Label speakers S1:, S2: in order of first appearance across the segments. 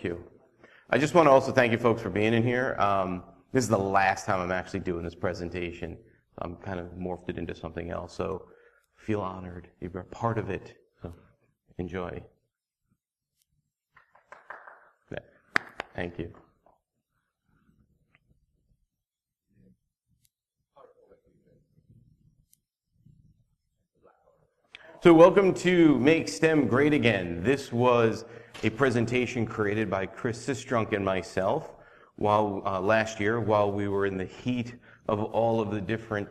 S1: Thank you. I just want to also thank you folks for being in here. This is the last time I'm actually doing this presentation. I'm kind of morphed it into something else, so feel honored. You're a part of it, so enjoy. Yeah. Thank you. So welcome to Make STEM Great Again. This was a presentation created by Chris Sistrunk and myself while last year, while we were in the heat of all of the different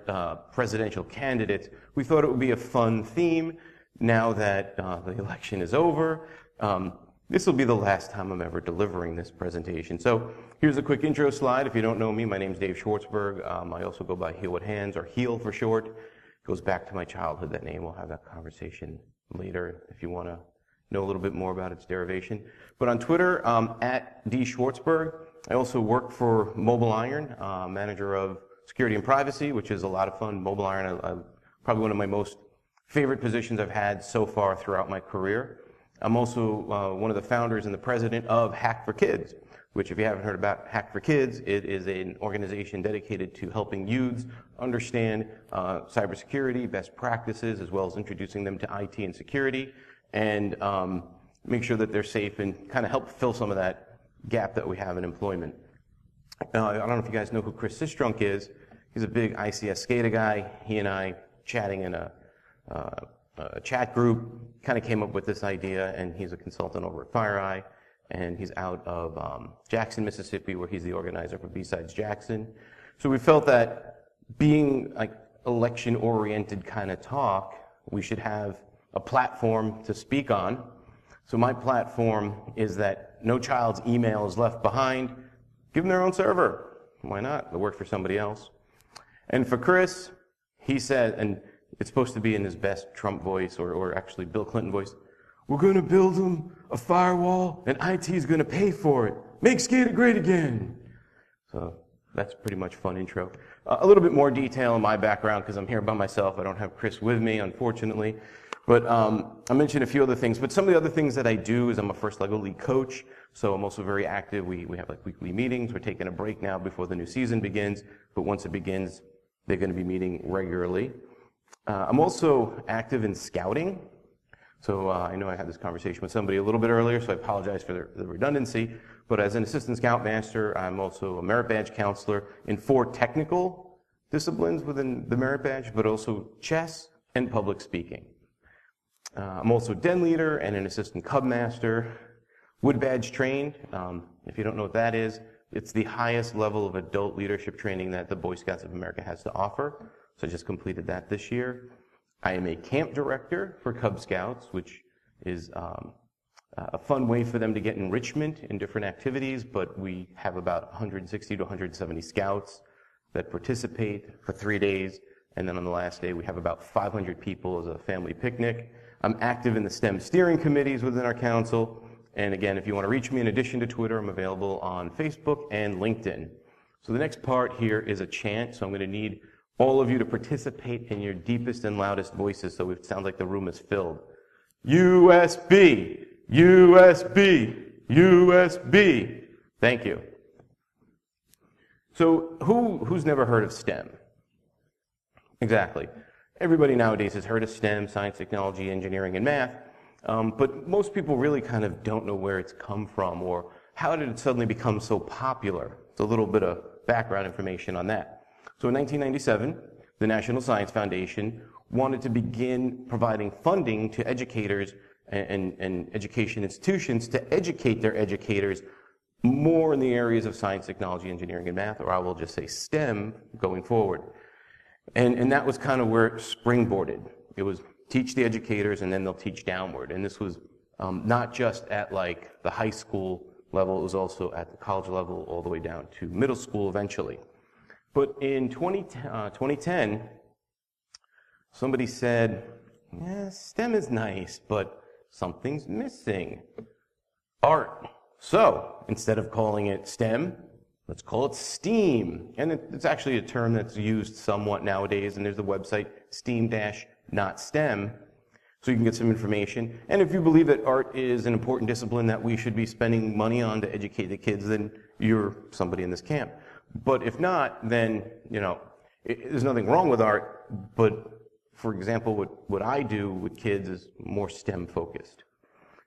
S1: presidential candidates. We thought it would be a fun theme now that the election is over. This will be the last time I'm ever delivering this presentation. So here's a quick intro slide. If you don't know me, my name's Dave Schwartzberg. I also go by Heel with Hands, or Heel for short. Goes back to my childhood, that name. We'll have that conversation later if you want to know a little bit more about its derivation. But on Twitter, at D Schwartzberg. I also work for Mobile Iron, manager of security and privacy, which is a lot of fun. Mobile Iron, probably one of my most favorite positions I've had so far throughout my career. I'm also one of the founders and the president of Hack for Kids, which, if you haven't heard about Hack for Kids, it is an organization dedicated to helping youths understand cybersecurity, best practices, as well as introducing them to IT and security, and make sure that they're safe and kind of help fill some of that gap that we have in employment. I don't know if you guys know who Chris Sistrunk is. He's a big ICS SCADA guy. He and I, chatting in a chat group, kind of came up with this idea, and he's a consultant over at FireEye. And he's out of Jackson, Mississippi, where he's the organizer for B-Sides Jackson. So we felt that being like election-oriented kind of talk, we should have a platform to speak on. So my platform is that no child's email is left behind. Give them their own server. Why not? It worked for somebody else. And for Chris, he said, and it's supposed to be in his best Trump voice, or actually Bill Clinton voice, we're going to build them a firewall, and IT is going to pay for it. Make SCADA great again. So that's pretty much fun intro. A little bit more detail in my background, because I'm here by myself. I don't have Chris with me, unfortunately. But I mentioned a few other things. But some of the other things that I do is I'm a First Lego League coach, so I'm also very active. We have like weekly meetings. We're taking a break now before the new season begins. But once it begins, they're going to be meeting regularly. I'm also active in scouting. So I know I had this conversation with somebody a little bit earlier, so I apologize for the redundancy. But as an assistant scoutmaster, I'm also a merit badge counselor in 4 technical disciplines within the merit badge, but also chess and public speaking. I'm also den leader and an assistant cub master, wood badge trained. If you don't know what that is, it's the highest level of adult leadership training that the Boy Scouts of America has to offer. So I just completed that this year. I am a camp director for Cub Scouts, which is a fun way for them to get enrichment in different activities, but we have about 160 to 170 scouts that participate for 3 days, and then on the last day we have about 500 people as a family picnic. I'm active in the STEM steering committees within our council, and again, if you want to reach me in addition to Twitter, I'm available on Facebook and LinkedIn. So the next part here is a chant, so I'm going to need all of you to participate in your deepest and loudest voices so it sounds like the room is filled. USB, USB, USB. Thank you. So who's never heard of STEM? Exactly. Everybody nowadays has heard of STEM, science, technology, engineering, and math, but most people really kind of don't know where it's come from or how did it suddenly become so popular. It's a little bit of background information on that. So in 1997, the National Science Foundation wanted to begin providing funding to educators and education institutions to educate their educators more in the areas of science, technology, engineering, and math, or I will just say STEM going forward. And that was kind of where it springboarded. It was teach the educators and then they'll teach downward. And this was not just at like the high school level, it was also at the college level all the way down to middle school eventually. But in 2010, somebody said, yeah, STEM is nice, but something's missing. Art. So, instead of calling it STEM, let's call it STEAM. And it's actually a term that's used somewhat nowadays, and there's the website STEAM-not-STEM. So you can get some information. And if you believe that art is an important discipline that we should be spending money on to educate the kids, then you're somebody in this camp. But if not, then, you know, there's nothing wrong with art, but for example, what I do with kids is more STEM focused.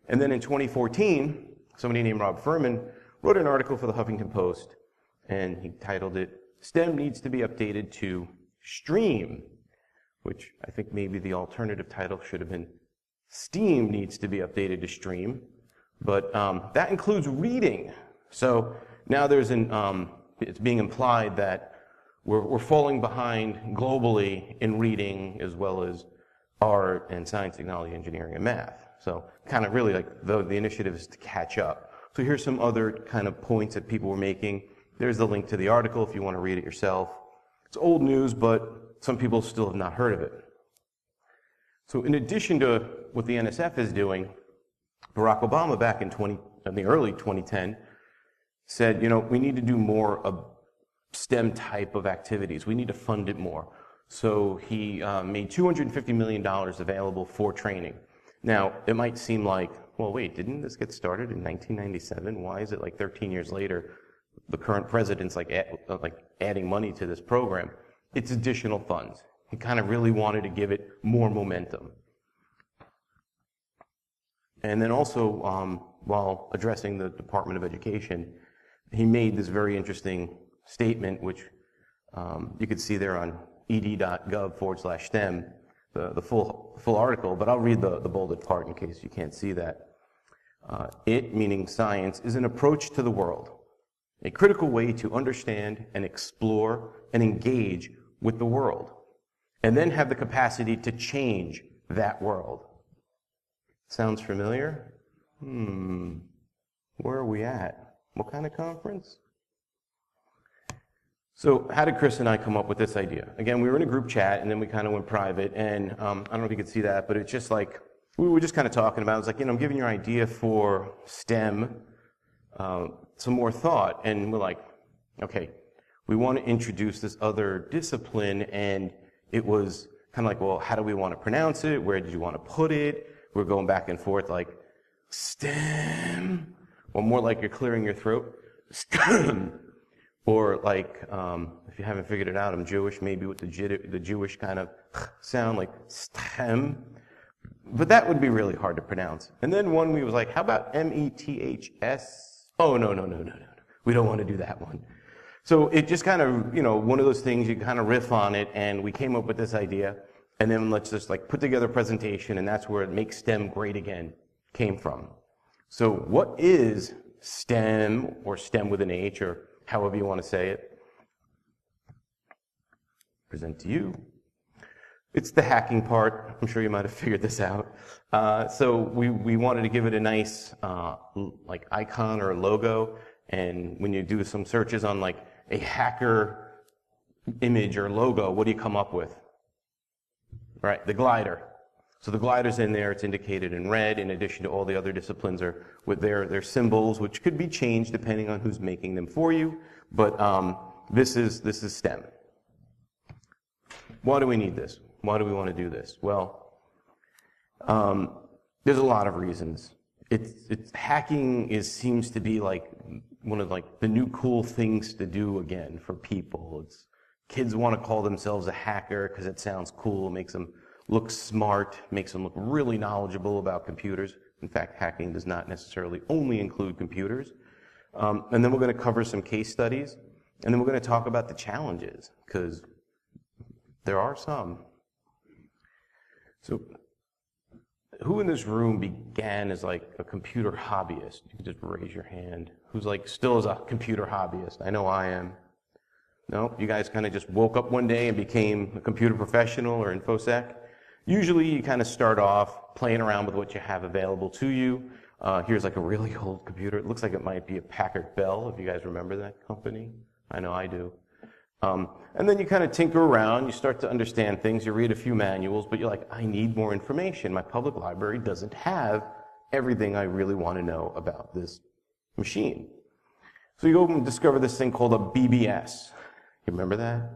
S1: And then in 2014, somebody named Rob Furman wrote an article for the Huffington Post, and he titled it, STEM Needs to Be Updated to STREAM, which I think maybe the alternative title should have been STEAM Needs to Be Updated to STREAM, but that includes reading. So now there's it's being implied that we're falling behind globally in reading as well as art and science, technology, engineering, and math. So kind of really like the initiative is to catch up. So here's some other kind of points that people were making. There's the link to the article if you want to read it yourself. It's old news, but some people still have not heard of it. So in addition to what the NSF is doing, Barack Obama back in the early 2010 said, you know, we need to do more of STEM type of activities. We need to fund it more. So he made $250 million available for training. Now, it might seem like, well, wait, didn't this get started in 1997? Why is it like 13 years later, the current president's like adding money to this program? It's additional funds. He kind of really wanted to give it more momentum. And then also, while addressing the Department of Education, he made this very interesting statement, which you could see there on ed.gov/STEM, the full article, but I'll read the bolded part in case you can't see that. It, meaning science, is an approach to the world, a critical way to understand and explore and engage with the world, and then have the capacity to change that world. Sounds familiar? Where are we at? What kind of conference? So how did Chris and I come up with this idea? Again, we were in a group chat, and then we kind of went private, and I don't know if you could see that, but it's just like, we were just kind of talking about it. It was like, you know, I'm giving your idea for STEM some more thought, and we're like, okay, we want to introduce this other discipline, and it was kind of like, well, how do we want to pronounce it? Where did you want to put it? We're going back and forth like, STEM, or more like you're clearing your throat, STEM, or like, if you haven't figured it out, I'm Jewish, maybe with the Jewish kind of sound, like STEM, but that would be really hard to pronounce. And then one we was like, how about METHS? Oh, no, we don't want to do that one. So it just kind of, you know, one of those things, you kind of riff on it, and we came up with this idea, and then let's just like put together a presentation, and that's where Make STEM Great Again came from. So what is STEM, or STEM with an H, or however you want to say it? Present to you. It's the hacking part. I'm sure you might have figured this out. So we wanted to give it a nice like icon or a logo, and when you do some searches on like a hacker image or logo, what do you come up with? Right, the glider. So the glider's in there, it's indicated in red, in addition to all the other disciplines are with their symbols, which could be changed depending on who's making them for you, but this is STEM. Why do we need this? Why do we want to do this? Well, there's a lot of reasons. Hacking seems to be like one of like the new cool things to do again for people. Kids want to call themselves a hacker because it sounds cool, makes them look smart, makes them look really knowledgeable about computers. In fact, hacking does not necessarily only include computers. And then we're going to cover some case studies, and then we're going to talk about the challenges, because there are some. So who in this room began as like a computer hobbyist? You can just raise your hand. Who's like still is a computer hobbyist? I know I am. No? You guys kind of just woke up one day and became a computer professional or InfoSec? Usually you kind of start off playing around with what you have available to you. Here's like a really old computer. It looks like it might be a Packard Bell, if you guys remember that company. I know I do. And then you kind of tinker around, you start to understand things, you read a few manuals, but you're like, I need more information. My public library doesn't have everything I really want to know about this machine. So you go and discover this thing called a BBS. You remember that?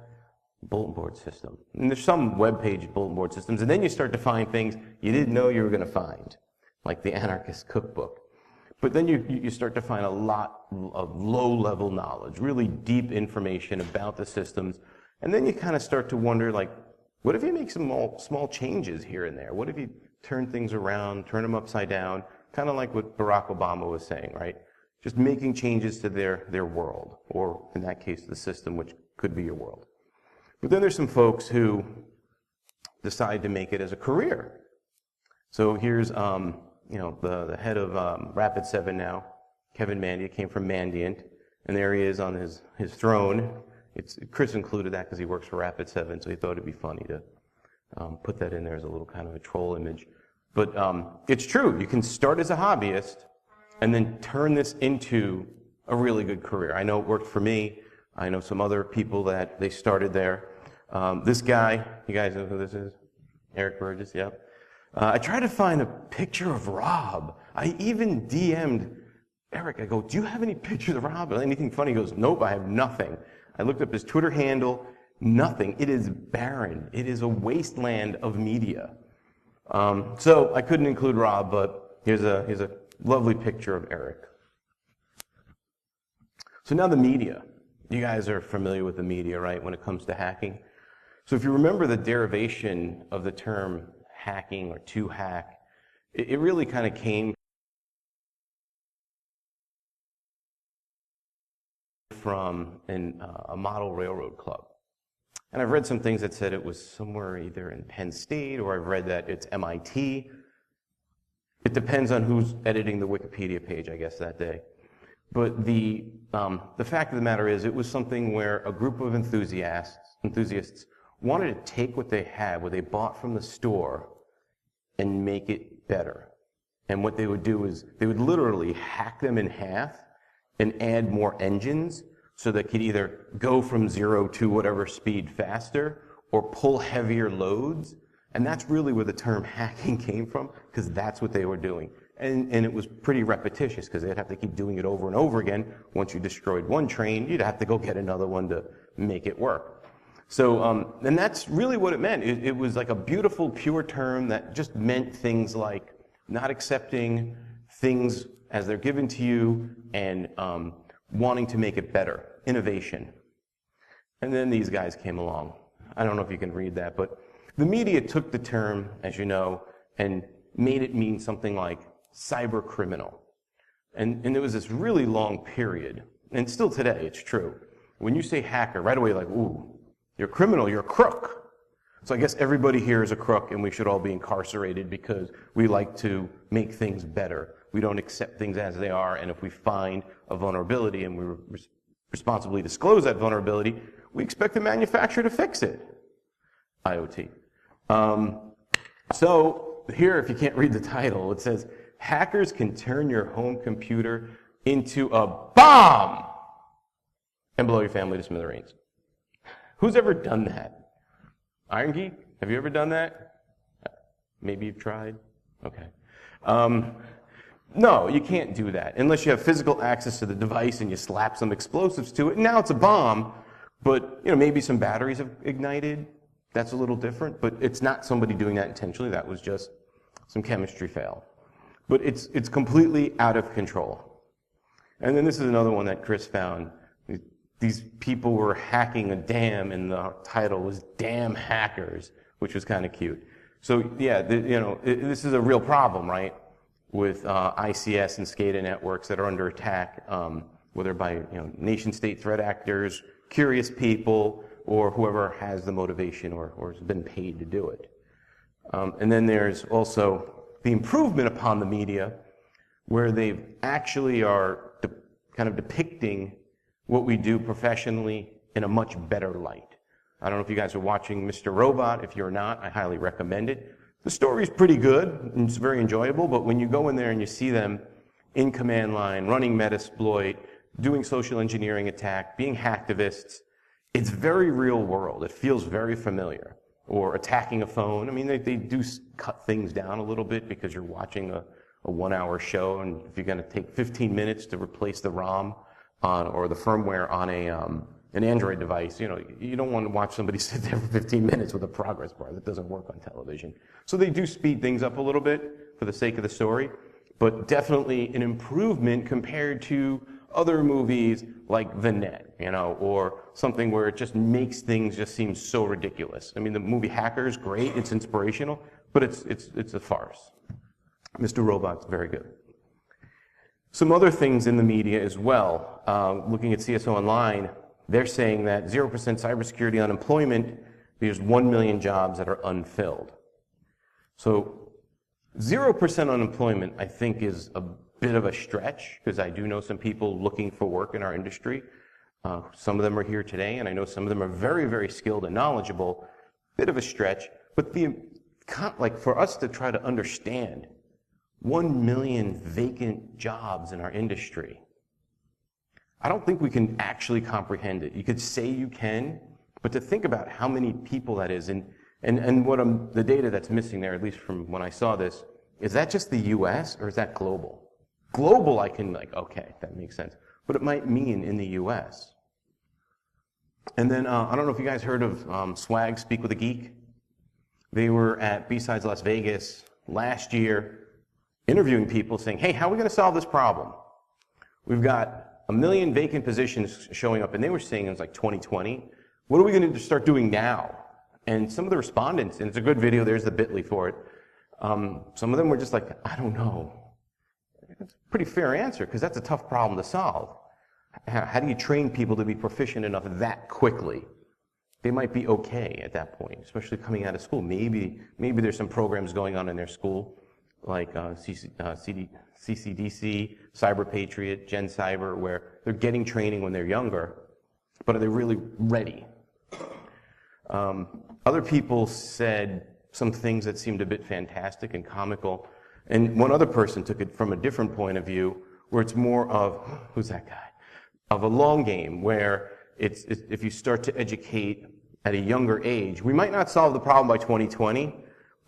S1: bulletin board system. And there's some web page bulletin board systems, and then you start to find things you didn't know you were going to find, like the Anarchist Cookbook. But then you start to find a lot of low-level knowledge, really deep information about the systems, and then you kind of start to wonder, like, what if you make some small changes here and there? What if you turn things around, turn them upside down, kind of like what Barack Obama was saying, right? Just making changes to their world, or in that case, the system, which could be your world. But then there's some folks who decide to make it as a career. So here's the head of Rapid7 now, Kevin Mannie, came from Mandiant, and there he is on his throne. Chris included that because he works for Rapid7, so he thought it'd be funny to put that in there as a little kind of a troll image. But it's true. You can start as a hobbyist and then turn this into a really good career. I know it worked for me. I know some other people that they started there. This guy, you guys know who this is? Eric Burgess, yep. I tried to find a picture of Rob. I even DM'd Eric. I go, do you have any pictures of Rob? Anything funny? He goes, nope, I have nothing. I looked up his Twitter handle, nothing. It is barren. It is a wasteland of media. So I couldn't include Rob, but here's a lovely picture of Eric. So now the media. You guys are familiar with the media, right, when it comes to hacking? So if you remember the derivation of the term hacking or to hack, it really kind of came from a model railroad club. And I've read some things that said it was somewhere either in Penn State, or I've read that it's MIT. It depends on who's editing the Wikipedia page, I guess, that day. But the fact of the matter is, it was something where a group of enthusiasts wanted to take what they had, what they bought from the store, and make it better. And what they would do is they would literally hack them in half and add more engines so they could either go from 0 to whatever speed faster or pull heavier loads. And that's really where the term hacking came from, because that's what they were doing. And it was pretty repetitious, because they'd have to keep doing it over and over again. Once you destroyed one train, you'd have to go get another one to make it work. So, and that's really what it meant. It was like a beautiful, pure term that just meant things like not accepting things as they're given to you and wanting to make it better, innovation. And then these guys came along. I don't know if you can read that, but the media took the term, as you know, and made it mean something like cybercriminal. And there was this really long period, and still today, it's true. When you say hacker, right away, like, ooh, you're a criminal, you're a crook. So I guess everybody here is a crook, and we should all be incarcerated because we like to make things better. We don't accept things as they are, and if we find a vulnerability and we responsibly disclose that vulnerability, we expect the manufacturer to fix it. IoT. So here, if you can't read the title, it says, hackers can turn your home computer into a bomb and blow your family to smithereens. Who's ever done that? Iron Geek, have you ever done that? Maybe you've tried? Okay. No, you can't do that unless you have physical access to the device and you slap some explosives to it. And now it's a bomb, but maybe some batteries have ignited. That's a little different, but it's not somebody doing that intentionally. That was just some chemistry fail. But it's completely out of control. And then this is another one that Chris found. These people were hacking a dam, and the title was "Damn Hackers," which was kind of cute. So yeah, this is a real problem, right? With ICS and SCADA networks that are under attack, whether by nation-state threat actors, curious people, or whoever has the motivation or has been paid to do it. And then there's also the improvement upon the media, where they actually are kind of depicting what we do professionally in a much better light. I don't know if you guys are watching Mr. Robot. If you're not, I highly recommend it. The story's pretty good, and it's very enjoyable, but when you go in there and you see them in command line, running Metasploit, doing social engineering attack, being hacktivists, it's very real world. It feels very familiar. Or attacking a phone. I mean, they do cut things down a little bit because you're watching a 1-hour show, and if you're going to take 15 minutes to replace the ROM or the firmware on an Android device, you don't want to watch somebody sit there for 15 minutes with a progress bar. That doesn't work on television. So they do speed things up a little bit for the sake of the story, but definitely an improvement compared to other movies like The Net, or something where it just makes things just seem so ridiculous. I mean, the movie Hackers, great, it's inspirational, but it's a farce. Mr. Robot's very good. Some other things in the media as well. Looking at CSO Online, they're saying that 0% cybersecurity unemployment, there's 1 million jobs that are unfilled. So 0% unemployment, I think, is a bit of a stretch, because I do know some people looking for work in our industry. Some of them are here today, and I know some of them are very, very skilled and knowledgeable. Bit of a stretch, but for us to try to understand 1 million vacant jobs in our industry, I don't think we can actually comprehend it. You could say you can, but to think about how many people that is, and what the data that's missing there, at least from when I saw this, is that just the US or is that global? Global, I can okay, that makes sense. But it might mean in the US. And then, I don't know if you guys heard of Swag, Speak with a Geek. They were at B-Sides Las Vegas last year interviewing people saying, hey, how are we going to solve this problem? We've got 1 million vacant positions showing up, and they were saying it was like 2020. What are we going to start doing now? And some of the respondents, and it's a good video, there's the bit.ly for it, some of them were just like, I don't know. It's a pretty fair answer, because that's a tough problem to solve. How do you train people to be proficient enough that quickly? They might be okay at that point, especially coming out of school. Maybe there's some programs going on in their school, like CCDC, Cyber Patriot, Gen Cyber, where they're getting training when they're younger, but are they really ready? Other people said some things that seemed a bit fantastic and comical, and one other person took it from a different point of view, where it's more of, who's that guy? Of a long game, where if you start to educate at a younger age, we might not solve the problem by 2020,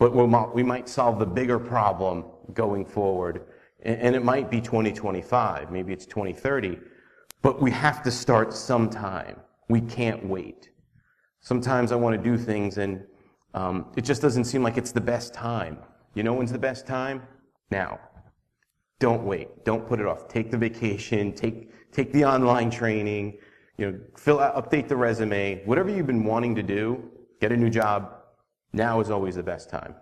S1: but we might solve the bigger problem going forward. And it might be 2025, maybe it's 2030, but we have to start sometime. We can't wait. Sometimes I want to do things and it just doesn't seem like it's the best time. You know when's the best time? Now. Don't wait. Don't put it off. Take the vacation, take the online training, update the resume, whatever you've been wanting to do, get a new job. Now is always the best time.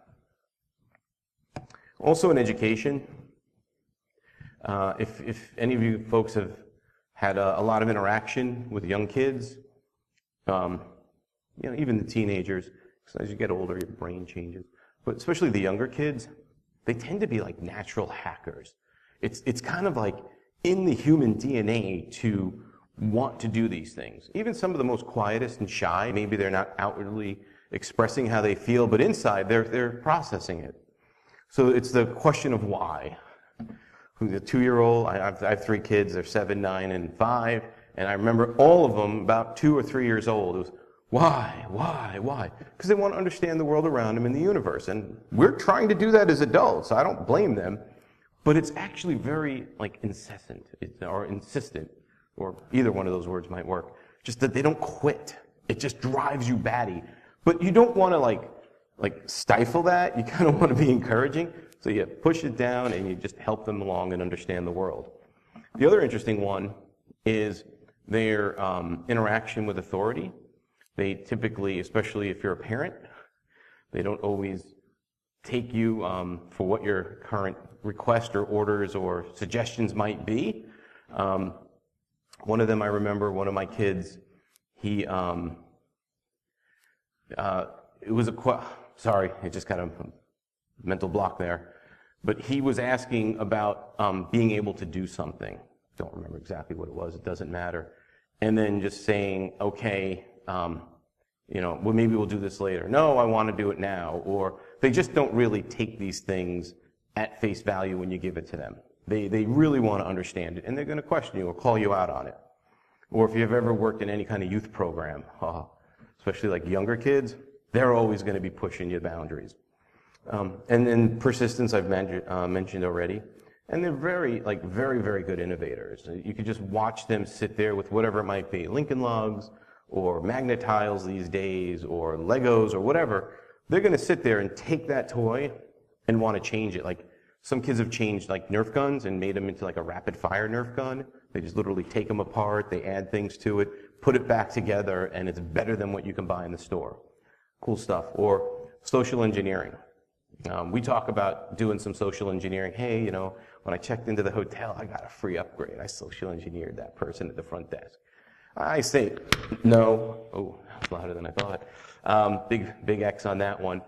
S1: Also in education, if any of you folks have had a lot of interaction with young kids, even the teenagers, because as you get older, your brain changes, but especially the younger kids, they tend to be like natural hackers. It's kind of like in the human DNA to want to do these things. Even some of the most quietest and shy, maybe they're not outwardly expressing how they feel, but inside they're processing it. So it's the question of why. The 2-year-old, I have 3 kids, they're 7, 9, and 5, and I remember all of them about 2 or 3 years old. It was, why? Because they want to understand the world around them and the universe. And we're trying to do that as adults, so I don't blame them. But it's actually very incessant or insistent, or either one of those words might work. Just that they don't quit. It just drives you batty. But you don't want to stifle that. You kind of want to be encouraging. So you push it down and you just help them along and understand the world. The other interesting one is their interaction with authority. They typically, especially if you're a parent, they don't always take you for what your current request or orders or suggestions might be. One of them, I remember, one of my kids, he, it was sorry, I just got a mental block there, but he was asking about being able to do something. Don't remember exactly what it was, it doesn't matter. And then just saying, okay, well, maybe we'll do this later. No, I want to do it now. Or they just don't really take these things at face value when you give it to them. They really want to understand it, and they're going to question you or call you out on it. Or if you've ever worked in any kind of youth program, especially like younger kids, they're always going to be pushing your boundaries. And then persistence I've mentioned already. And they're very, very good innovators. You could just watch them sit there with whatever it might be, Lincoln Logs, or magnet tiles these days, or Legos, or whatever. They're going to sit there and take that toy and want to change it. Like, some kids have changed, like, Nerf guns and made them into, like, a rapid-fire Nerf gun. They just literally take them apart, they add things to it, put it back together, and it's better than what you can buy in the store. Cool stuff. Or social engineering. We talk about doing some social engineering. Hey, you know, when I checked into the hotel, I got a free upgrade. I social engineered that person at the front desk. I say, no. Oh, that's louder than I thought. Big X on that one.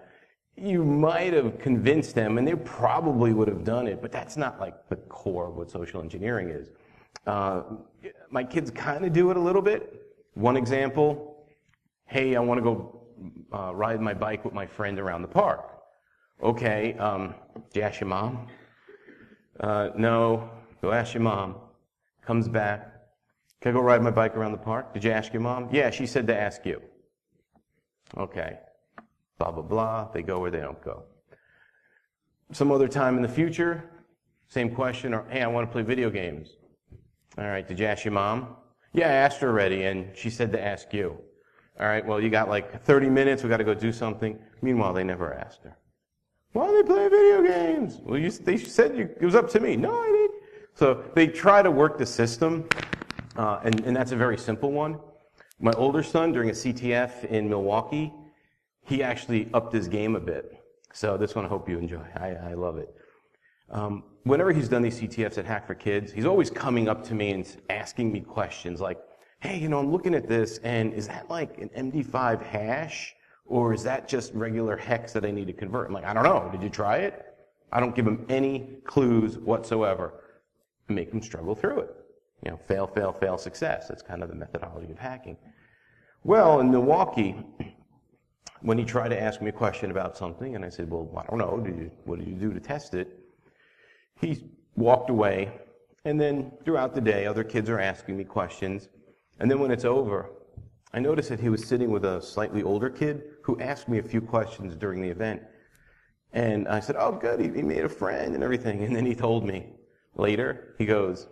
S1: You might have convinced them, and they probably would have done it, but that's not like the core of what social engineering is. My kids kind of do it a little bit. One example, hey, I want to go ride my bike with my friend around the park. Okay, did you ask your mom? No, go ask your mom. Comes back, can I go ride my bike around the park? Did you ask your mom? Yeah, she said to ask you. Okay, blah, blah, blah, they go or they don't go. Some other time in the future, same question, or hey, I want to play video games. All right, did you ask your mom? Yeah, I asked her already, and she said to ask you. All right, well, you got like 30 minutes, we got to go do something. Meanwhile, they never asked her. Why are they playing video games? Well, they said it was up to me. No, I didn't. So they try to work the system, and that's a very simple one. My older son, during a CTF in Milwaukee, he actually upped his game a bit. So this one I hope you enjoy. I love it. Whenever he's done these CTFs at Hack for Kids, he's always coming up to me and asking me questions like, hey, you know, I'm looking at this, and is that like an MD5 hash? Or is that just regular hex that I need to convert? I'm like, I don't know. Did you try it? I don't give him any clues whatsoever. Make him struggle through it. You know, fail, fail, fail, success. That's kind of the methodology of hacking. Well, in Milwaukee, when he tried to ask me a question about something, and I said, well, I don't know. What did you do to test it? He walked away, and then throughout the day, other kids are asking me questions. And then when it's over, I noticed that he was sitting with a slightly older kid who asked me a few questions during the event. And I said, oh, good, he made a friend and everything. And then he told me later, he goes,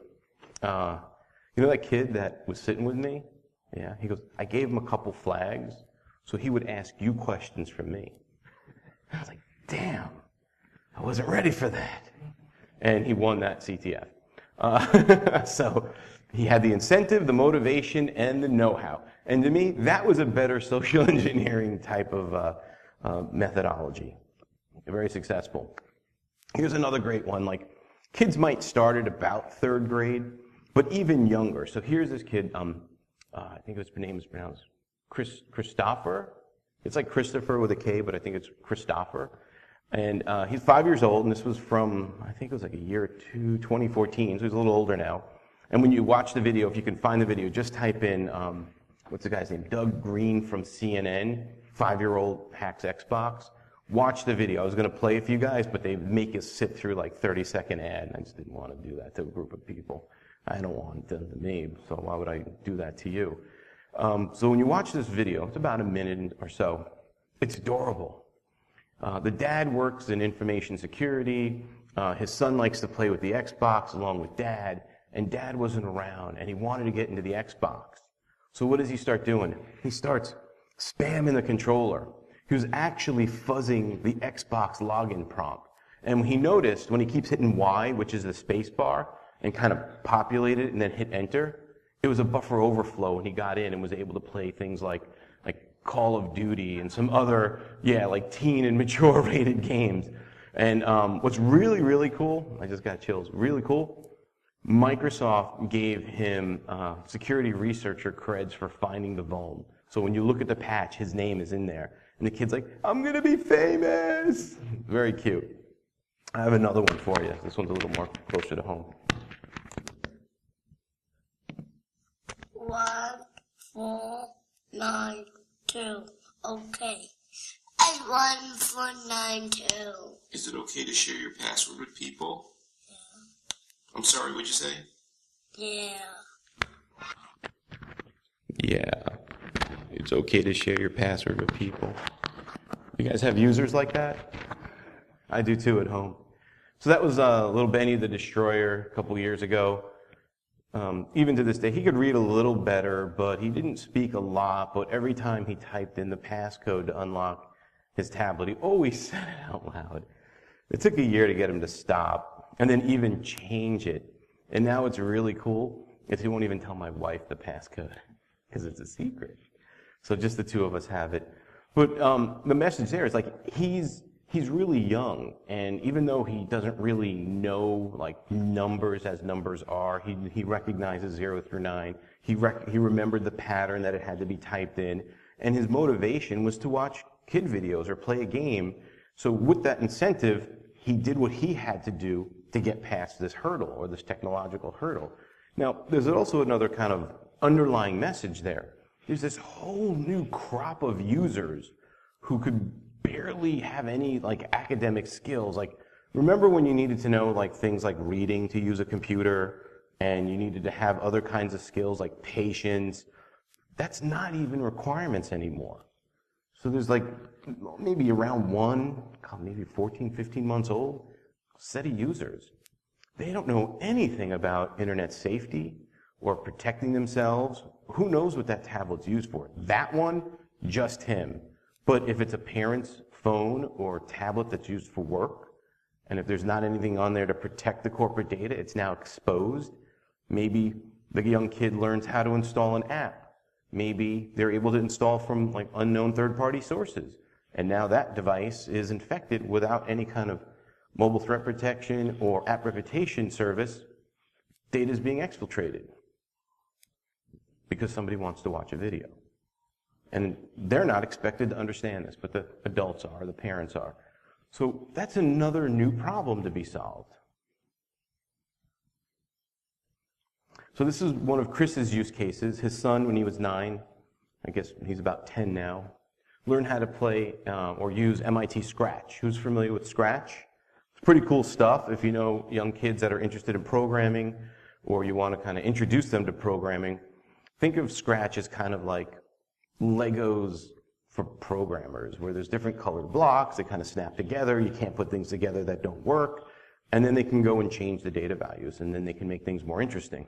S1: you know that kid that was sitting with me? Yeah. He goes, I gave him a couple flags, so he would ask you questions from me. I was like, damn, I wasn't ready for that. And he won that CTF. So he had the incentive, the motivation, and the know-how. And to me, that was a better social engineering type of methodology. Very successful. Here's another great one. Like, kids might start at about 3rd grade, but even younger. So here's this kid, I think his name is pronounced Christopher. It's like Christopher with a K, but I think it's Christopher. And he's 5 years old, and this was from, I think it was like a year or two, 2014, so he's a little older now. And when you watch the video, if you can find the video, just type in, what's the guy's name? Doug Green from CNN, 5-year-old hacks Xbox. Watch the video. I was going to play it for you guys, but they make us sit through like 30-second ad, and I just didn't want to do that to a group of people. I don't want it done to me, so why would I do that to you? So when you watch this video, it's about a minute or so. It's adorable. The dad works in information security. His son likes to play with the Xbox along with dad, and dad wasn't around, and he wanted to get into the Xbox. So what does he start doing? He starts spamming the controller. He was actually fuzzing the Xbox login prompt. And he noticed when he keeps hitting Y, which is the space bar, and kind of populate it and then hit enter, it was a buffer overflow when he got in and was able to play things like Call of Duty and some other, like teen and mature rated games. And what's really, really cool, I just got chills, really cool, Microsoft gave him security researcher creds for finding the vuln. So when you look at the patch, his name is in there. And the kid's like, I'm going to be famous. Very cute. I have another one for you. This one's a little more closer to home.
S2: 1, 4, 9, 2. Okay. I 1, 4, 9, 2.
S3: Is it okay to share your password with people?
S2: Yeah.
S3: I'm sorry, what'd you say?
S2: Yeah.
S1: Yeah. It's okay to share your password with people. You guys have users like that? I do too at home. So that was little Benny the Destroyer a couple years ago. Even to this day, he could read a little better, but he didn't speak a lot. But every time he typed in the passcode to unlock his tablet, he always said it out loud. It took a year to get him to stop, and then even change it. And now it's really cool, is he won't even tell my wife the passcode, because it's a secret. So just the two of us have it. But the message there is like, he's really young, and even though he doesn't really know like numbers as numbers are, he recognizes 0 through 9. He remembered the pattern that it had to be typed in, and his motivation was to watch kid videos or play a game. So with that incentive, he did what he had to do to get past this hurdle, or this technological hurdle. Now, there's also another kind of underlying message there. There's this whole new crop of users who could barely have any like academic skills. Like, remember when you needed to know like things like reading to use a computer, and you needed to have other kinds of skills like patience? That's not even requirements anymore. So there's like maybe around maybe 14, 15 months old set of users. They don't know anything about internet safety or protecting themselves. Who knows what that tablet's used for? That one, just him. But if it's a parent's phone or tablet that's used for work, and if there's not anything on there to protect the corporate data, it's now exposed. Maybe the young kid learns how to install an app. Maybe they're able to install from like unknown third-party sources. And now that device is infected without any kind of mobile threat protection or app reputation service. Data is being exfiltrated because somebody wants to watch a video. And they're not expected to understand this, but the adults are, the parents are. So that's another new problem to be solved. So this is one of Chris's use cases. His son, when he was 9, I guess he's about 10 now, learned how to play or use MIT Scratch. Who's familiar with Scratch? It's pretty cool stuff if you know young kids that are interested in programming, or you want to kind of introduce them to programming. Think of Scratch as kind of like Legos for programmers, where there's different colored blocks that kind of snap together. You can't put things together that don't work, and then they can go and change the data values, and then they can make things more interesting.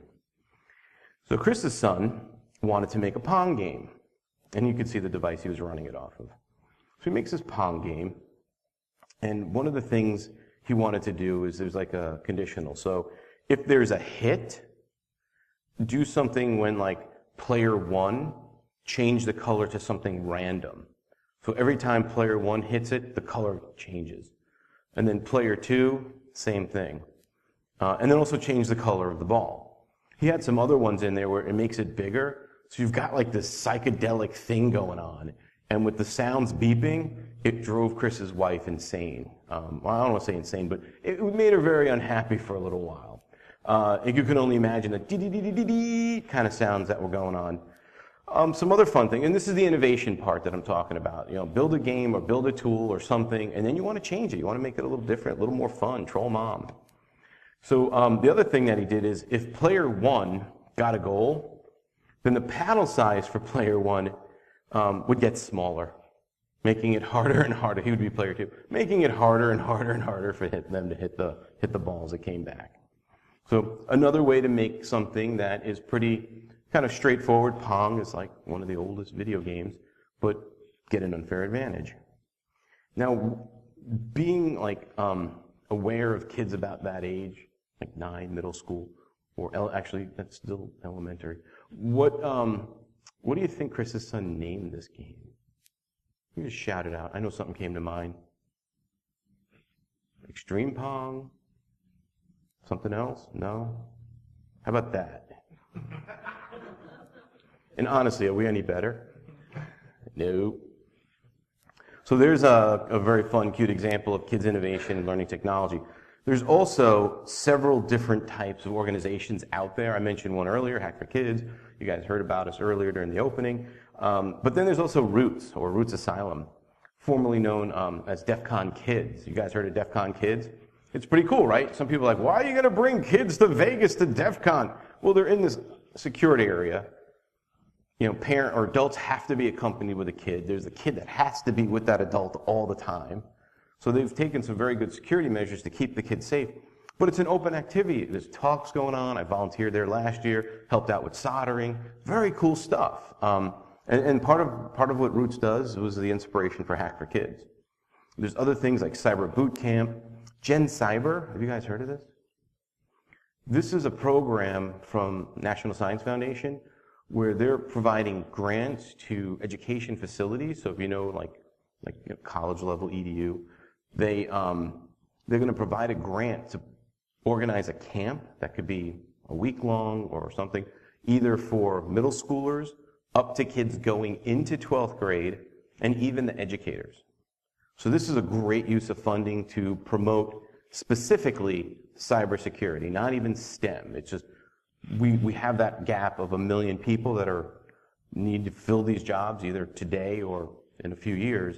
S1: So Chris's son wanted to make a Pong game, and you could see the device he was running it off of. So he makes this Pong game, and one of the things he wanted to do is there's like a conditional. So if there's a hit, do something when like player 1, change the color to something random. So every time player 1 hits it, the color changes. And then player 2, same thing. And then also change the color of the ball. He had some other ones in there where it makes it bigger. So you've got like this psychedelic thing going on. And with the sounds beeping, it drove Chris's wife insane. Well, I don't want to say insane, but it made her very unhappy for a little while. You can only imagine the dee-dee-dee-dee-dee kind of sounds that were going on. Some other fun thing, and this is the innovation part that I'm talking about. You know, build a game or build a tool or something, and then you want to change it. You want to make it a little different, a little more fun. Troll mom. So the other thing that he did is, if player 1 got a goal, then the paddle size for player 1 would get smaller, making it harder and harder. He would be player 2, making it harder and harder and harder for them to hit the balls that came back. So another way to make something that is pretty kind of straightforward. Pong is like one of the oldest video games, but get an unfair advantage. Now, being like aware of kids about that age, like 9, middle school, or actually that's still elementary. What do you think Chris's son named this game? You just shout it out. I know something came to mind. Extreme Pong? Something else? No? How about that? And honestly, are we any better? No. So there's a very fun, cute example of kids' innovation and learning technology. There's also several different types of organizations out there. I mentioned one earlier, Hack for Kids. You guys heard about us earlier during the opening. But then there's also Roots, or Roots Asylum, formerly known as DEFCON Kids. You guys heard of DEFCON Kids? It's pretty cool, right? Some people are like, why are you going to bring kids to Vegas to DEFCON? Well, they're in this security area. You know, parent or adults have to be accompanied with a kid. There's a kid that has to be with that adult all the time. So they've taken some very good security measures to keep the kids safe. But it's an open activity. There's talks going on. I volunteered there last year, helped out with soldering. Very cool stuff. And part of what Roots does was the inspiration for Hack for Kids. There's other things like Cyber Boot Camp, Gen Cyber. Have you guys heard of this? This is a program from National Science Foundation where they're providing grants to education facilities. So if you know, like college level EDU, they're going to provide a grant to organize a camp that could be a week long or something, either for middle schoolers up to kids going into 12th grade and even the educators. So this is a great use of funding to promote specifically cybersecurity, not even STEM. It's just we have that gap of 1 million people that need to fill these jobs either today or in a few years.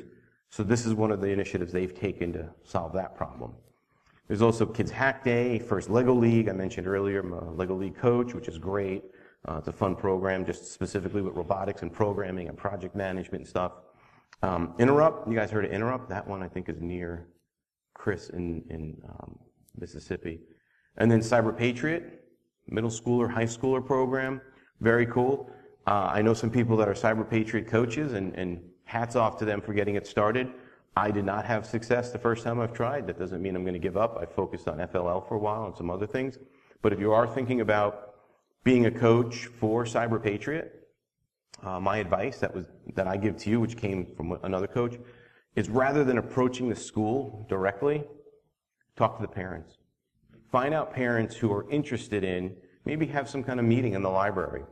S1: So this is one of the initiatives they've taken to solve that problem. There's also Kids Hack Day, First Lego League. I mentioned earlier, I'm a Lego League coach, which is great. It's a fun program, just specifically with robotics and programming and project management and stuff. Interrupt, you guys heard of Interrupt? That one I think is near Chris in Mississippi. And then Cyber Patriot, middle schooler, high schooler program, very cool. I know some people that are Cyber Patriot coaches, and hats off to them for getting it started. I did not have success the first time I've tried. That doesn't mean I'm going to give up. I focused on FLL for a while and some other things. But if you are thinking about being a coach for Cyber Patriot, my advice that I give to you, which came from another coach, is rather than approaching the school directly, talk to the parents. Find out parents who are interested in, maybe have some kind of meeting in the library.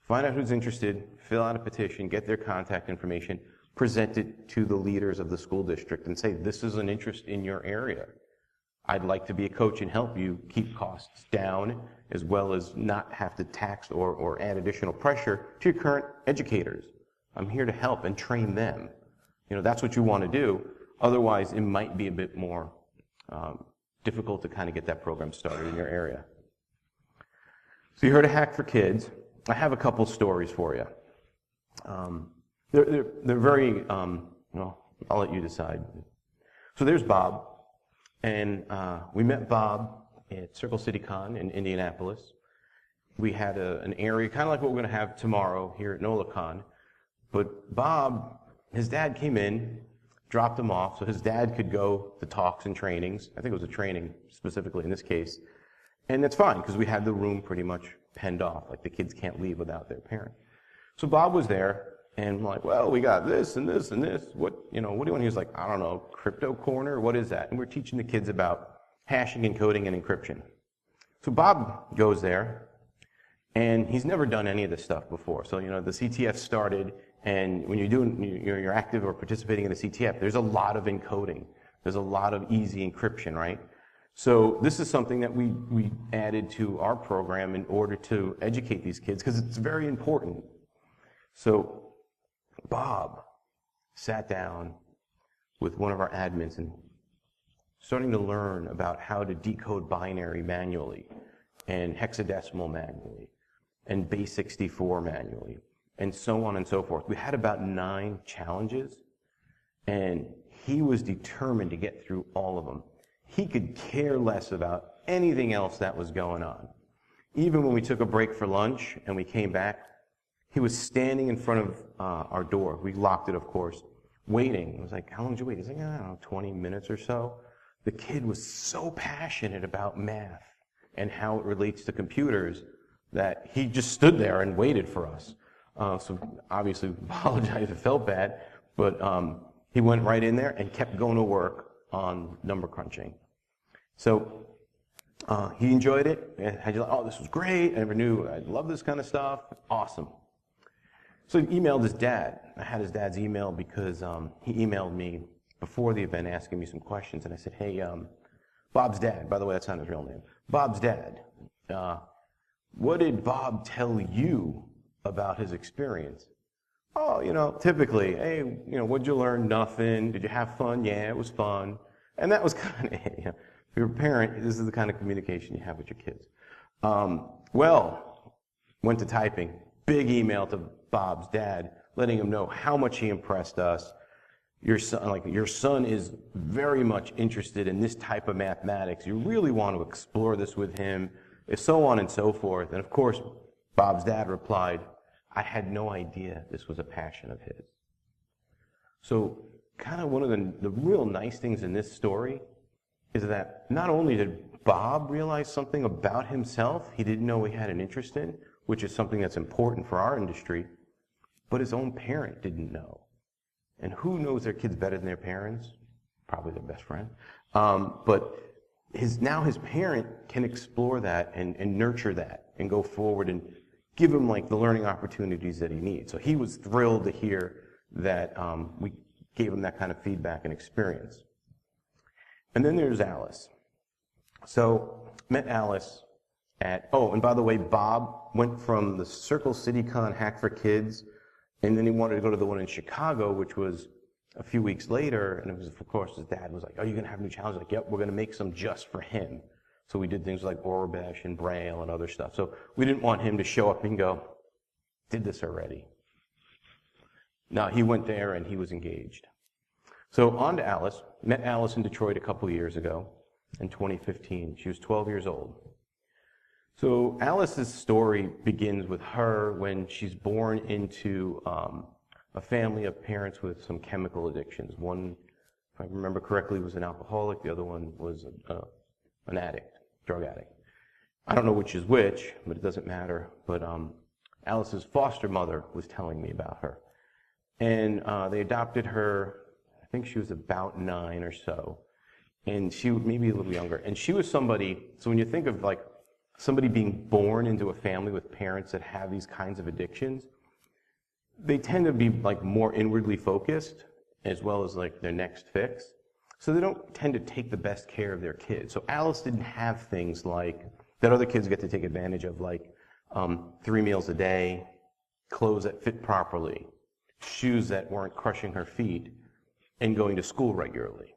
S1: Find out who's interested, fill out a petition, get their contact information, present it to the leaders of the school district and say, this is an interest in your area. I'd like to be a coach and help you keep costs down as well as not have to tax or add additional pressure to your current educators. I'm here to help and train them. That's what you want to do. Otherwise, it might be a bit more difficult to kind of get that program started in your area. So you heard of Hack for Kids. I have a couple stories for you. They're very, well, I'll let you decide. So there's Bob, and we met Bob at Circle City Con in Indianapolis. We had an area, kind of like what we're going to have tomorrow here at NolaCon, but Bob, his dad came in, dropped him off, so his dad could go to talks and trainings. I think it was a training specifically in this case, and that's fine, because we had the room pretty much penned off, like the kids can't leave without their parent. So Bob was there, and I'm like, well, we got this and this and this. What do you want? He was like, I don't know, crypto corner, what is that? And we're teaching the kids about hashing, encoding, and encryption. So Bob goes there, and he's never done any of this stuff before. So, the CTF started, and when you're active or participating in the CTF, there's a lot of encoding. There's a lot of easy encryption, right? So this is something that we added to our program in order to educate these kids, because it's very important. So Bob sat down with one of our admins and starting to learn about how to decode binary manually and hexadecimal manually and base 64 manually and so on and so forth. We had about 9 challenges, and he was determined to get through all of them. He could care less about anything else that was going on. Even when we took a break for lunch and we came back, he was standing in front of our door. We locked it, of course, waiting. I was like, how long did you wait? He's like, I don't know, 20 minutes or so. The kid was so passionate about math and how it relates to computers that he just stood there and waited for us. So obviously, apologize if it felt bad, but he went right in there and kept going to work on number crunching. So he enjoyed it. And had like, oh, this was great. I never knew I love this kind of stuff. Awesome. So he emailed his dad. I had his dad's email because he emailed me before the event asking me some questions. And I said, hey, Bob's dad, by the way, that's not his real name. Bob's dad, what did Bob tell you about his experience? Oh, typically, hey, what'd you learn? Nothing. Did you have fun? Yeah, it was fun. And that was kind of it. If you're a parent, this is the kind of communication you have with your kids. Well, went to typing. Big email to Bob's dad, letting him know how much he impressed us. your son is very much interested in this type of mathematics. You really want to explore this with him, so on and so forth. And of course, Bob's dad replied, I had no idea this was a passion of his. So kind of one of the real nice things in this story is that not only did Bob realize something about himself he didn't know he had an interest in, which is something that's important for our industry, but his own parent didn't know. And who knows their kids better than their parents? Probably their best friend. But now his parent can explore that and nurture that and go forward and give him like the learning opportunities that he needs. So he was thrilled to hear that we gave him that kind of feedback and experience. And then there's Alice. So met Alice at, and by the way, Bob went from the Circle CityCon Hack for Kids, and then he wanted to go to the one in Chicago, which was a few weeks later, and it was, of course, his dad was like, are you going to have new challenges? Like, yep, we're going to make some just for him. So we did things like Orbesh and Braille and other stuff. So we didn't want him to show up and go, did this already. No, he went there and he was engaged. So on to Alice. Met Alice in Detroit a couple years ago in 2015. She was 12 years old. So Alice's story begins with her when she's born into a family of parents with some chemical addictions. One, if I remember correctly, was an alcoholic. The other one was an addict, drug addict. I don't know which is which, but it doesn't matter. But Alice's foster mother was telling me about her. And they adopted her, I think she was about 9 or so. And she maybe a little younger. And she was somebody, so when you think of like somebody being born into a family with parents that have these kinds of addictions, they tend to be like more inwardly focused as well as like their next fix. So they don't tend to take the best care of their kids. So Alice didn't have things like that other kids get to take advantage of, like 3 meals a day, clothes that fit properly, shoes that weren't crushing her feet, and going to school regularly.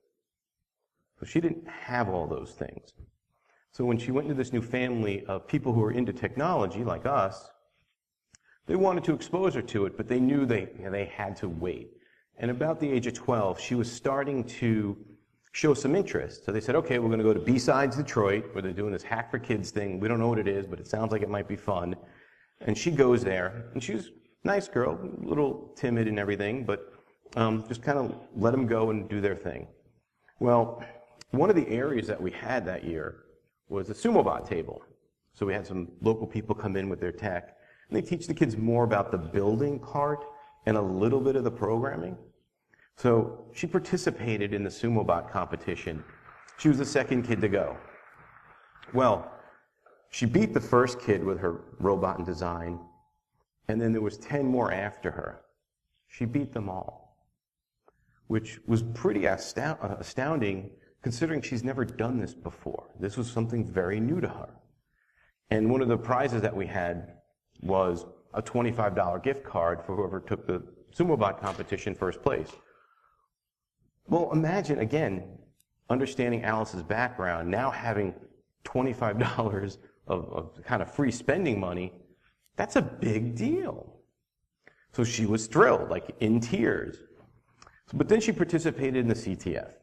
S1: So she didn't have all those things. So when she went into this new family of people who were into technology, like us, they wanted to expose her to it, but they knew they had to wait. And about the age of 12, she was starting to show some interest. So they said, okay, we're going to go to B-Sides Detroit, where they're doing this Hack for Kids thing. We don't know what it is, but it sounds like it might be fun. And she goes there, and she's a nice girl, a little timid and everything, but just kind of let them go and do their thing. Well, one of the areas that we had that year was a SumoBot table. So we had some local people come in with their tech, and they teach the kids more about the building part and a little bit of the programming. So she participated in the SumoBot competition. She was the second kid to go. Well, she beat the first kid with her robot and design, and then there was 10 more after her. She beat them all, which was pretty astounding considering she's never done this before. This was something very new to her. And one of the prizes that we had was a $25 gift card for whoever took the SumoBot competition first place. Well, imagine, again, understanding Alice's background, now having $25 of kind of free spending money. That's a big deal. So she was thrilled, like in tears. But then she participated in the CTF.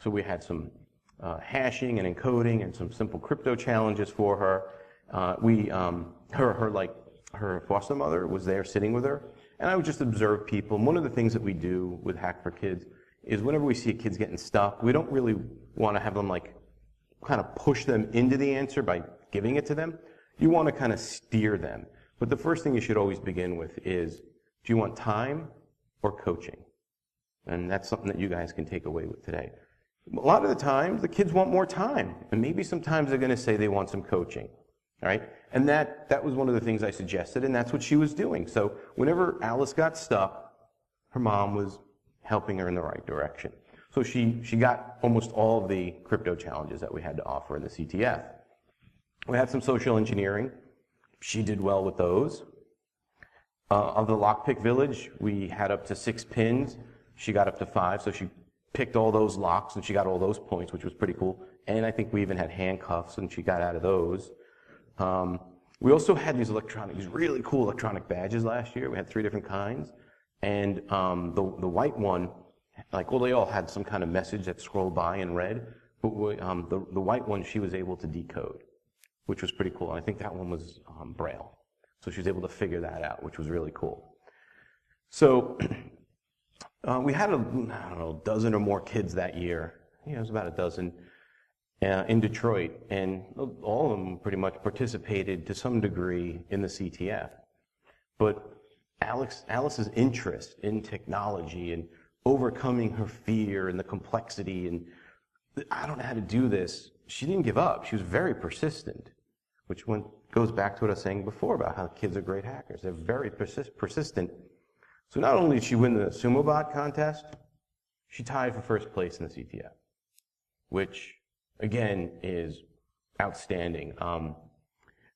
S1: So we had some hashing and encoding and some simple crypto challenges for her. Her foster mother was there sitting with her, and I would just observe people. And one of the things that we do with Hack for Kids is whenever we see kids getting stuck, we don't really want to have them like kind of push them into the answer by giving it to them. You want to kind of steer them. But the first thing you should always begin with is, do you want time or coaching? And that's something that you guys can take away with today. A lot of the times, the kids want more time. And maybe sometimes they're going to say they want some coaching. All right? And that was one of the things I suggested, and that's what she was doing. So whenever Alice got stuck, her mom was helping her in the right direction. So she got almost all of the crypto challenges that we had to offer in the CTF. We had some social engineering. She did well with those. Of the lockpick village, we had up to 6 pins. She got up to 5, so she picked all those locks, and she got all those points, which was pretty cool. And I think we even had handcuffs, and she got out of those. We also had these really cool electronic badges last year. We had 3 different kinds. And the white one well, they all had some kind of message that scrolled by and read, but the white one she was able to decode, which was pretty cool. And I think that one was Braille. So she was able to figure that out, which was really cool. So we had, I don't know, a dozen or more kids that year. Yeah, it was about a dozen in Detroit, and all of them pretty much participated to some degree in the CTF. But Alice's interest in technology and overcoming her fear and the complexity and I don't know how to do this, she didn't give up. She was very persistent, which goes back to what I was saying before about how kids are great hackers. They're very persistent. So not only did she win the SumoBot contest, she tied for first place in the CTF, which again is outstanding.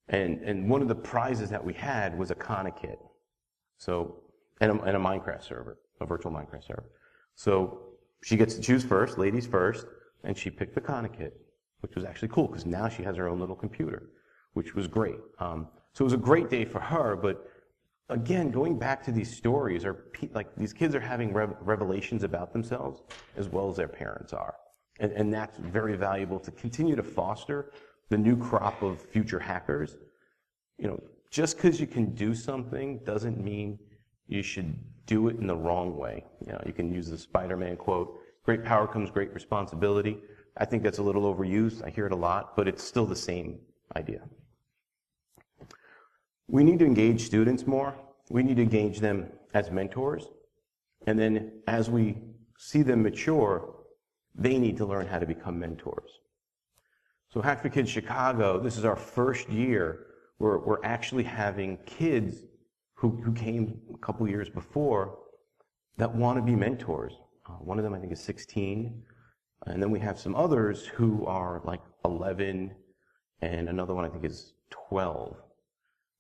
S1: And one of the prizes that we had was a Kana kit. So, and a Minecraft server, a virtual Minecraft server. So she gets to choose first, ladies first, and she picked the Kana kit, which was actually cool because now she has her own little computer, which was great. So it was a great day for her, but again, going back to these stories, like these kids are having revelations about themselves as well as their parents are. And that's very valuable to continue to foster the new crop of future hackers. You know, just because you can do something doesn't mean you should do it in the wrong way. You know, you can use the Spider-Man quote, great power comes great responsibility. I think that's a little overused. I hear it a lot, but it's still the same idea. We need to engage students more. We need to engage them as mentors. And then as we see them mature, they need to learn how to become mentors. So Hack for Kids Chicago, this is our first year where we're actually having kids who came a couple years before that want to be mentors. One of them I think is 16. And then we have some others who are like 11, and another one I think is 12.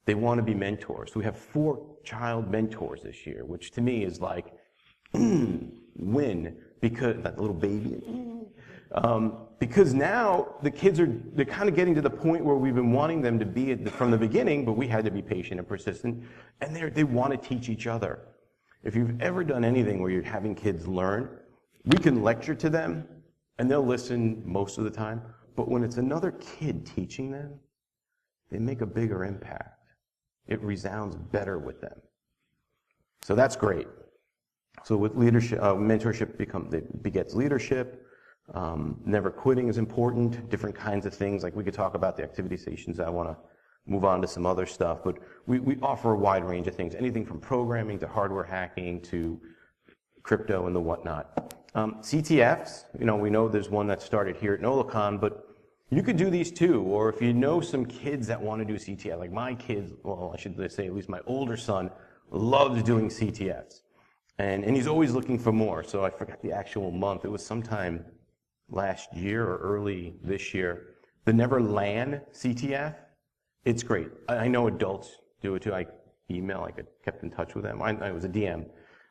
S1: They want to be mentors. So we have 4 child mentors this year, which to me is like, win, because that little baby. Because now the kids they're kind of getting to the point where we've been wanting them to be from the beginning, but we had to be patient and persistent, and they want to teach each other. If you've ever done anything where you're having kids learn, we can lecture to them, and they'll listen most of the time, but when it's another kid teaching them, they make a bigger impact. It resounds better with them. So that's great. So with leadership, mentorship begets leadership. Never quitting is important. Different kinds of things, like we could talk about the activity stations. I want to move on to some other stuff, but we offer a wide range of things, anything from programming to hardware hacking to crypto and the whatnot. CTFs, you know, we know there's one that started here at NolaCon, but you could do these too, or if you know some kids that want to do CTF, like my kids, well, I should say at least my older son loves doing CTFs. And he's always looking for more, so I forgot the actual month. It was sometime last year or early this year. The Never LAN CTF, it's great. I know adults do it too. I kept in touch with them. I was a DM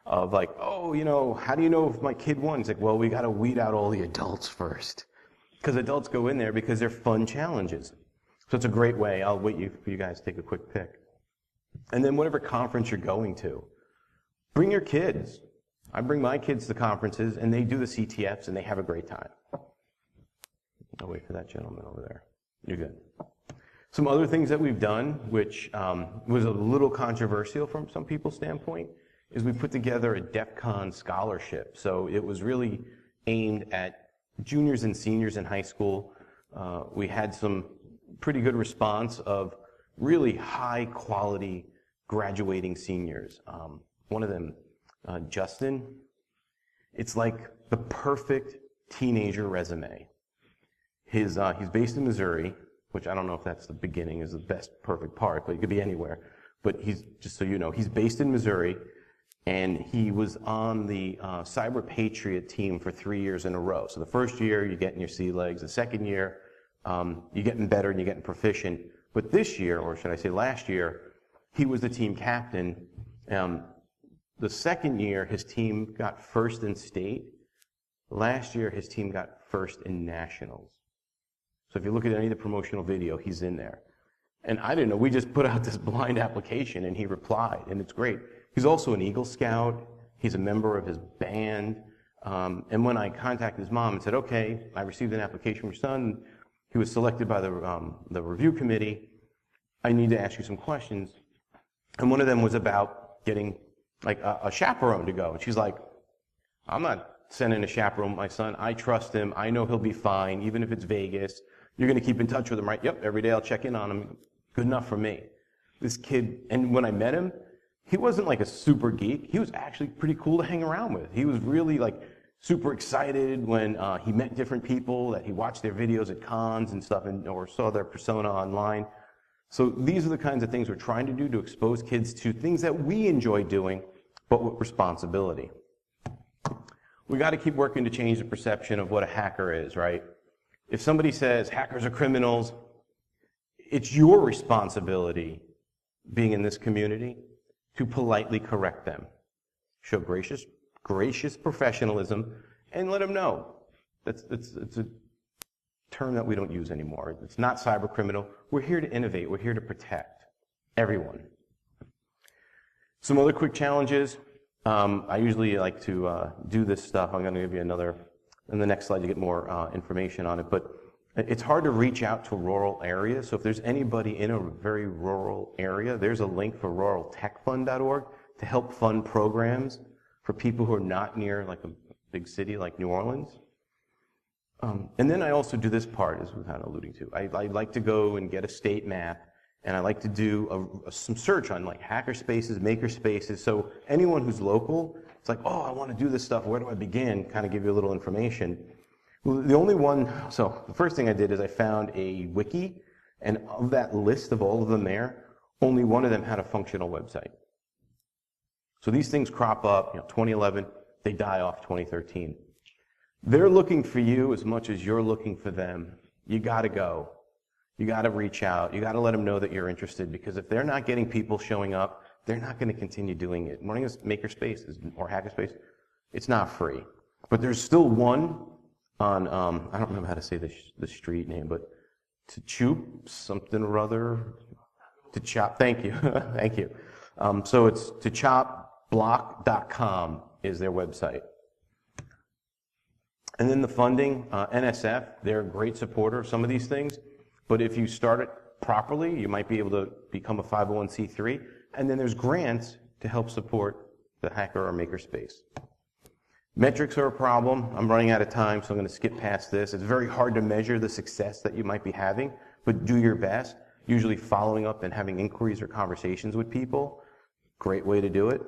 S1: of like, oh, you know, how do you know if my kid won? He's like, well, we got to weed out all the adults first. Because adults go in there because they're fun challenges. So it's a great way. I'll wait for you guys to take a quick pick. And then whatever conference you're going to, bring your kids. I bring my kids to conferences, and they do the CTFs, and they have a great time. I'll wait for that gentleman over there. You're good. Some other things that we've done, which was a little controversial from some people's standpoint, is we put together a DEFCON Scholarship. So it was really aimed at juniors and seniors in high school. We had some pretty good response of really high quality graduating seniors. One of them, Justin, it's like the perfect teenager resume. He's based in Missouri, which I don't know if that's the beginning is the best perfect part, but it could be anywhere. But he's, just so you know, he's based in Missouri, and he was on the Cyber Patriot team for 3 years in a row. So the first year, you're getting your sea legs. The second year, you're getting better and you're getting proficient. But this year, or should I say last year, he was the team captain. The second year, his team got first in state. Last year, his team got first in nationals. So if you look at any of the promotional video, he's in there. And I didn't know, we just put out this blind application and he replied, and it's great. He's also an Eagle Scout. He's a member of his band. And when I contacted his mom and said, okay, I received an application from your son, he was selected by the review committee, I need to ask you some questions. And one of them was about getting like a chaperone to go. And she's like, I'm not sending a chaperone with my son. I trust him. I know he'll be fine, even if it's Vegas. You're going to keep in touch with him, right? Yep, every day I'll check in on him. Good enough for me. This kid, and when I met him, he wasn't like a super geek. He was actually pretty cool to hang around with. He was really like super excited when he met different people, that he watched their videos at cons and stuff, or saw their persona online. So these are the kinds of things we're trying to do to expose kids to things that we enjoy doing, but with responsibility. We got to keep working to change the perception of what a hacker is, right? If somebody says hackers are criminals, it's your responsibility, being in this community, to politely correct them. Show gracious professionalism, and let them know. It's a term that we don't use anymore. It's not cybercriminal. We're here to innovate. We're here to protect everyone. Some other quick challenges. I usually like to do this stuff. I'm going to give you another, in the next slide you get more information on it, but it's hard to reach out to rural areas. So if there's anybody in a very rural area, there's a link for ruraltechfund.org to help fund programs for people who are not near like a big city like New Orleans. And then I also do this part, as we're kind of alluding to. I like to go and get a state map, and I like to do some search on like hacker spaces, maker spaces. So anyone who's local, it's like, oh, I want to do this stuff. Where do I begin? Kind of give you a little information. Well, the first thing I did is I found a wiki, and of that list of all of them there, only one of them had a functional website. So these things crop up, 2011, they die off 2013. They're looking for you as much as you're looking for them. You got to go. You got to reach out. You got to let them know that you're interested, because if they're not getting people showing up, they're not going to continue doing it. Running a makerspace or hackerspace, it's not free. But there's still one on, I don't remember how to say the street name, but Tchoop something or other. Tchop, thank you. Thank you. So it's tchopblock.com is their website. And then the funding, NSF, they're a great supporter of some of these things. But if you start it properly, you might be able to become a 501c3. And then there's grants to help support the hacker or makerspace. Metrics are a problem. I'm running out of time, so I'm going to skip past this. It's very hard to measure the success that you might be having, but do your best. Usually following up and having inquiries or conversations with people, great way to do it.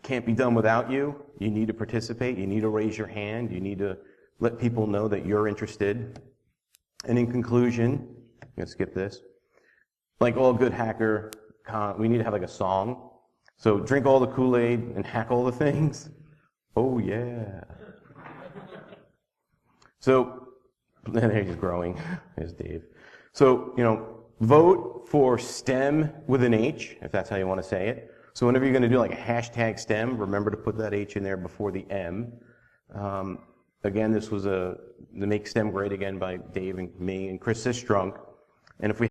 S1: Can't be done without you. You need to participate. You need to raise your hand. You need to let people know that you're interested. And in conclusion, I'm going to skip this. Like all good hacker, we need to have like a song. So drink all the Kool-Aid and hack all the things. Oh yeah. So, there he's growing. There's Dave. So, vote for STEM with an H, if that's how you want to say it. So whenever you're going to do like a hashtag STEM, remember to put that H in there before the M. Again, this was the Make STEM Great Again by Dave and me and Chris Sistrunk. And if we